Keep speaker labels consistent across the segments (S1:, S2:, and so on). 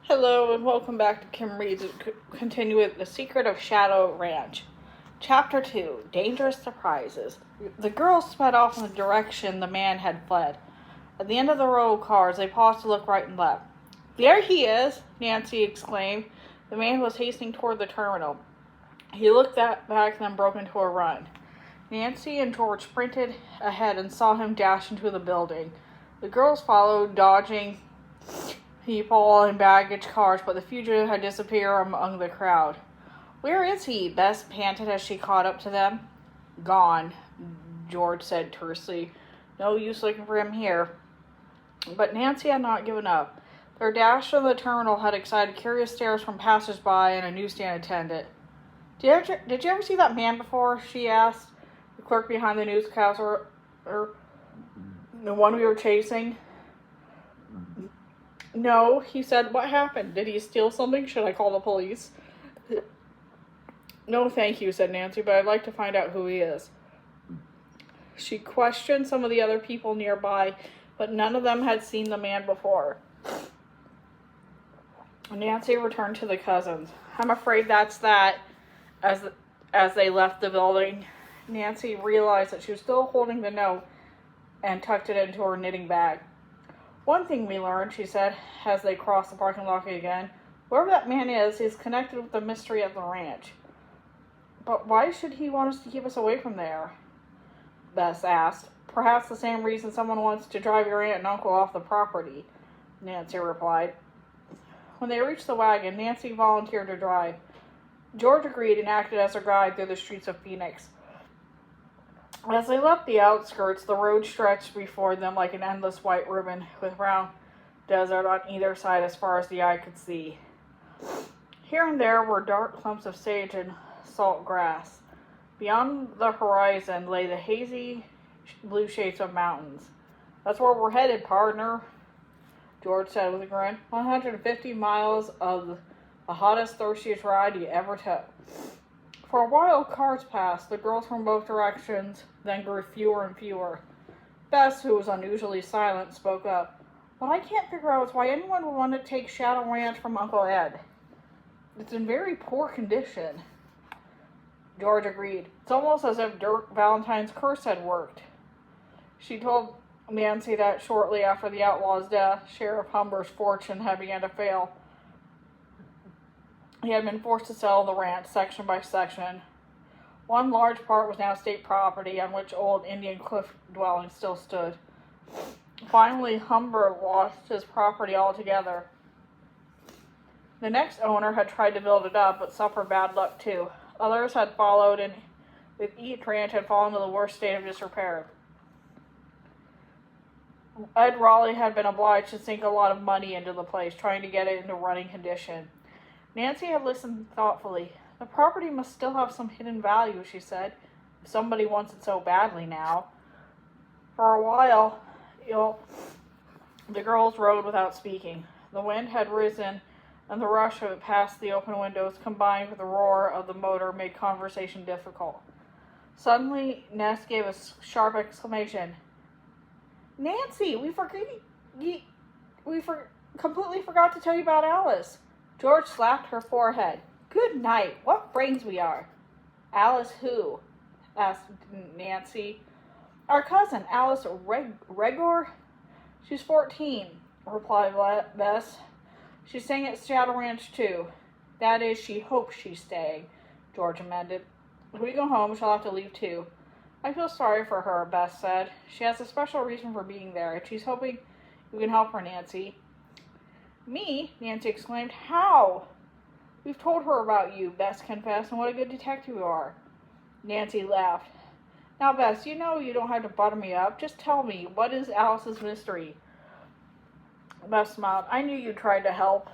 S1: Hello and welcome back to Kim Reads. Continue with The Secret of Shadow Ranch. Chapter 2, Dangerous Surprises. The girls sped off in the direction the man had fled. At the end of the row of cars, they paused to look right and left. There he is, Nancy exclaimed. The man was hastening toward the terminal. He looked back and then broke into a run. Nancy and George sprinted ahead and saw him dash into the building. The girls followed, dodging people and baggage cars, but the fugitive had disappeared among the crowd. Where is he? Bess panted as she caught up to them. Gone, George said tersely. No use looking for him here. But Nancy had not given up. Their dash to the terminal had excited curious stares from passers-by and a newsstand attendant. Did you ever see that man before? She asked. The clerk behind the newscaster, the one we were chasing. No, he said. What happened? Did he steal something? Should I call the police? No, thank you, said Nancy, but I'd like to find out who he is. She questioned some of the other people nearby, but none of them had seen the man before. Nancy returned to the cousins. I'm afraid that's that. As they left the building, Nancy realized that she was still holding the note and tucked it into her knitting bag. One thing we learned, she said, as they crossed the parking lot again, whoever that man is, he's connected with the mystery of the ranch. But why should he want us to keep us away from there? Bess asked. Perhaps the same reason someone wants to drive your aunt and uncle off the property, Nancy replied. When they reached the wagon, Nancy volunteered to drive. George agreed and acted as their guide through the streets of Phoenix. As they left the outskirts, the road stretched before them like an endless white ribbon with brown desert on either side as far as the eye could see. Here and there were dark clumps of sage and salt grass. Beyond the horizon lay the hazy blue shapes of mountains. That's where we're headed, partner, George said with a grin. 150 miles of the hottest, thirstiest ride you ever took. For a while, cars passed. The girls from both directions then grew fewer and fewer. Bess, who was unusually silent, spoke up. What I can't figure out is why anyone would want to take Shadow Ranch from Uncle Ed. It's in very poor condition. George agreed. It's almost as if Dirk Valentine's curse had worked. She told Nancy that shortly after the outlaw's death, Sheriff Humber's fortune had begun to fail. He had been forced to sell the ranch section by section. One large part was now state property on which old Indian cliff dwellings still stood. Finally, Humber lost his property altogether. The next owner had tried to build it up, but suffered bad luck too. Others had followed, and with each ranch had fallen to the worst state of disrepair. Ed Raleigh had been obliged to sink a lot of money into the place, trying to get it into running condition. Nancy had listened thoughtfully. The property must still have some hidden value, she said, if somebody wants it so badly now. For a while, the girls rode without speaking. The wind had risen, and the rush of it past the open windows, combined with the roar of the motor, made conversation difficult. Suddenly, Ness gave a sharp exclamation. Nancy, we completely forgot to tell you about Alice. George slapped her forehead. Good night. What brains we are. Alice who? Asked Nancy. Our cousin, Alice Regor. She's 14, replied Bess. She's staying at Shadow Ranch too. That is, she hopes she's staying, George amended. If we go home, she'll have to leave too. I feel sorry for her, Bess said. She has a special reason for being there, and she's hoping you can help her, Nancy. Me? Nancy exclaimed. How? We've told her about you, Bess confessed, and what a good detective you are. Nancy laughed. Now, Bess, you know you don't have to butter me up. Just tell me, what is Alice's mystery? Bess smiled. I knew you tried to help.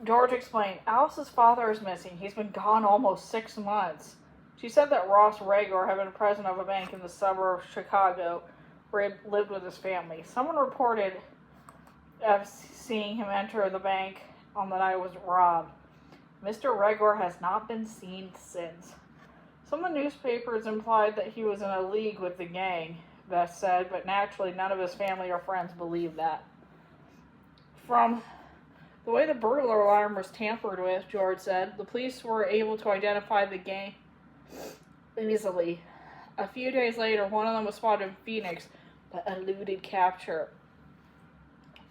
S1: George explained. Alice's father is missing. He's been gone almost 6 months. She said that Ross Regor had been president of a bank in the suburb of Chicago, where he lived with his family. Someone reported of seeing him enter the bank on the night it was robbed. Mr. Regor has not been seen since. Some of the newspapers implied that he was in a league with the gang, Beth said, but naturally none of his family or friends believed that. From The way the burglar alarm was tampered with, George said, the police were able to identify the gang easily. A few days later, one of them was spotted in Phoenix, but eluded capture.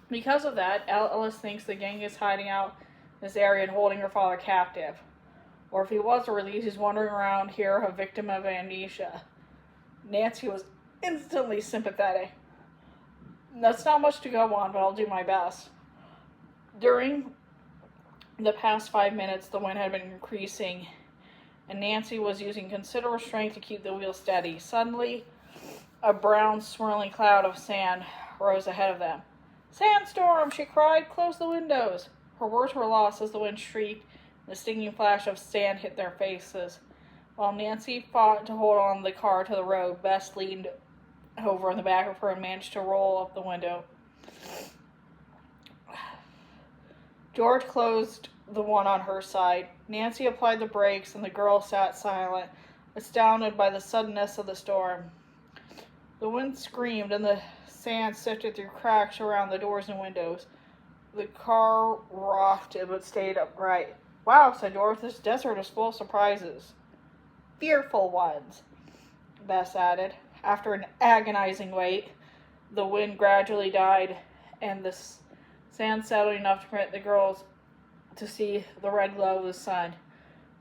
S1: Because of that, Ellis thinks the gang is hiding out in this area and holding her father captive. Or if he was released, he's wandering around here a victim of amnesia. Nancy was instantly sympathetic. That's not much to go on, but I'll do my best. During the past 5 minutes, the wind had been increasing, and Nancy was using considerable strength to keep the wheel steady. Suddenly, a brown, swirling cloud of sand rose ahead of them. "Sandstorm!" she cried. "Close the windows!" Her words were lost as the wind shrieked and the stinging flash of sand hit their faces. While Nancy fought to hold on the car to the road, Bess leaned over in the back of her and managed to roll up the window. George closed the one on her side. Nancy applied the brakes, and the girl sat silent, astounded by the suddenness of the storm. The wind screamed, and the sand sifted through cracks around the doors and windows. The car rocked but stayed upright. "Wow," said George, "this desert is full of surprises." "Fearful ones," Bess added. After an agonizing wait, the wind gradually died, and the sand settled enough to permit the girls to see the red glow of the sun.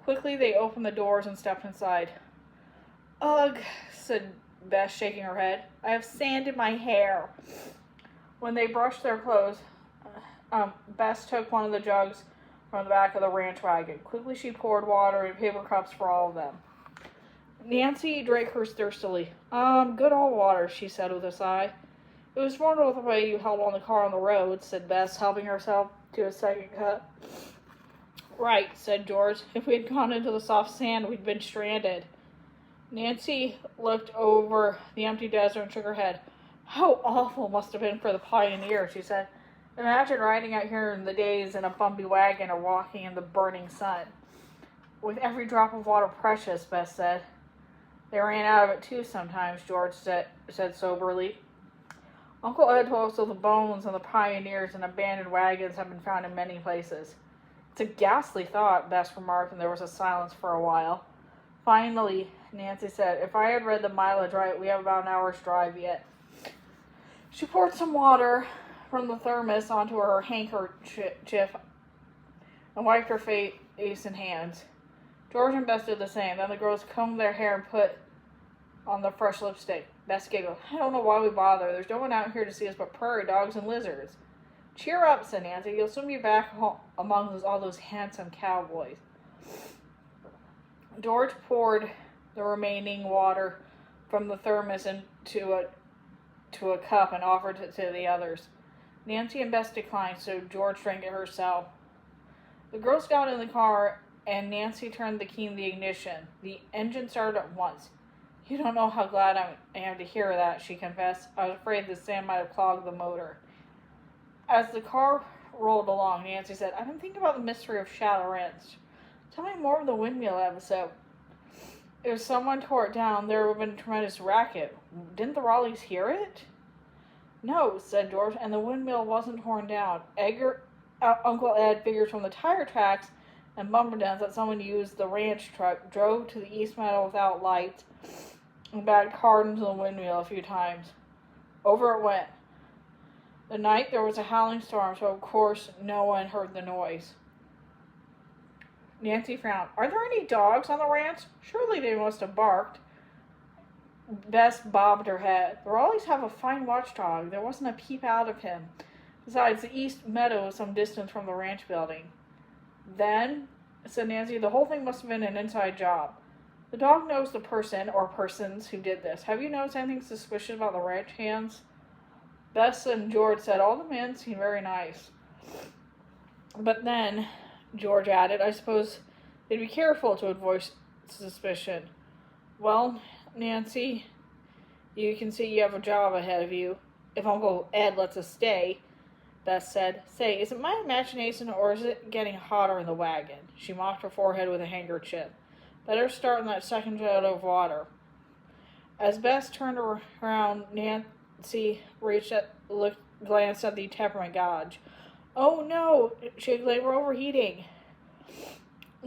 S1: Quickly, they opened the doors and stepped inside. "Ugh," said Bess, shaking her head. "I have sand in my hair." When they brushed their clothes, Bess took one of the jugs from the back of the ranch wagon. Quickly, she poured water in paper cups for all of them. Nancy drank hers thirstily. Good old water," she said with a sigh. "It was wonderful the way you held on the car on the road," said Bess, helping herself to a second cup. "Right," said George. "If we had gone into the soft sand, we'd been stranded." Nancy looked over the empty desert and shook her head. "How awful it must have been for the pioneers," she said. "Imagine riding out here in the days in a bumpy wagon or walking in the burning sun." "With every drop of water precious," Bess said. "They ran out of it too sometimes," George said soberly. "Uncle Ed told us of the bones of the pioneers, and abandoned wagons have been found in many places." "It's a ghastly thought," Bess remarked, and there was a silence for a while. Finally, Nancy said, "If I had read the mileage right, we have about an hour's drive yet." She poured some water from the thermos onto her handkerchief and wiped her face and hands. George and Bess did the same. Then the girls combed their hair and put on the fresh lipstick. Bess giggled. "I don't know why we bother. There's no one out here to see us but prairie dogs and lizards." "Cheer up," said Nancy. "You'll soon be back among all those handsome cowboys." George poured the remaining water from the thermos into a cup and offered it to the others. Nancy and Bess declined, so George drank it herself. The girls got in the car, and Nancy turned the key in the ignition. The engine started at once. "You don't know how glad I am to hear that," she confessed. "I was afraid the sand might have clogged the motor." As the car rolled along, Nancy said, "I've been thinking about the mystery of Shadow Ranch. Tell me more of the windmill episode. If someone tore it down, there would have been a tremendous racket. Didn't the Raleighs hear it?" "No," said George, "and the windmill wasn't torn down. Uncle Ed figures from the tire tracks and bumper dents that someone used the ranch truck, drove to the East Meadow without lights, and backed hard into the windmill a few times. Over it went. The night there was a howling storm, so of course no one heard the noise." Nancy frowned. "Are there any dogs on the ranch? Surely they must have barked." Bess bobbed her head. "The Raleighs have a fine watchdog. There wasn't a peep out of him. Besides, the East Meadow is some distance from the ranch building." "Then," said Nancy, "the whole thing must have been an inside job. The dog knows the person or persons who did this. Have you noticed anything suspicious about the ranch hands?" Bess and George said all the men seemed very nice. "But then," George added, "I suppose they'd be careful to avoid suspicion." "Well, Nancy, you can see you have a job ahead of you, if Uncle Ed lets us stay," Bess said. "Say, is it my imagination or is it getting hotter in the wagon?" She mopped her forehead with a handkerchief. "Better start in that second jet of water." As Bess turned around, Nancy glanced at the temperament gauge. Oh no, she exclaimed, we're overheating.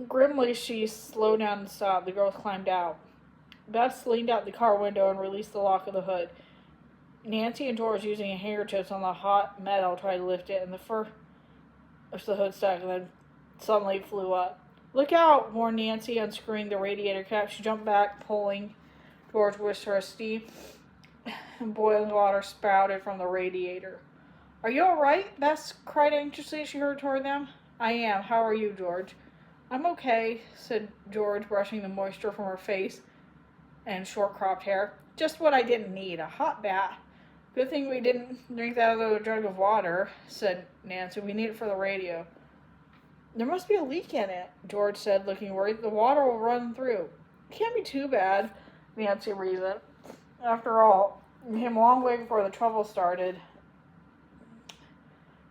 S1: Grimly, she slowed down and stopped. The girls climbed out. Bess leaned out the car window and released the lock of the hood. Nancy and George, using handkerchiefs on the hot metal, tried to lift it, and the hood stuck, and then suddenly flew up. Look out, warned Nancy, unscrewing the radiator cap. She jumped back, pulling. George wished her a steam, and boiling water spouted from the radiator. Are you all right? Bess cried anxiously as she hurried toward them. I am. How are you, George? I'm okay, said George, brushing the moisture from her face and short-cropped hair. Just what I didn't need, a hot bath. Good thing we didn't drink that other jug of water, said Nancy. We need it for the radio. There must be a leak in it, George said, looking worried. The water will run through. It can't be too bad, Nancy reasoned. After all, it came a long way before the trouble started.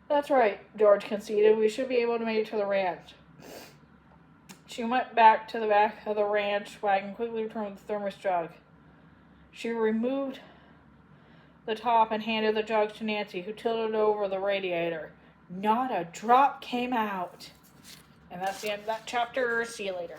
S1: That's right, George conceded. We should be able to make it to the ranch. She went back to the back of the ranch wagon, quickly returned with the thermos jug. She removed the top and handed the jug to Nancy, who tilted it over the radiator. Not a drop came out. And that's the end of that chapter. See you later.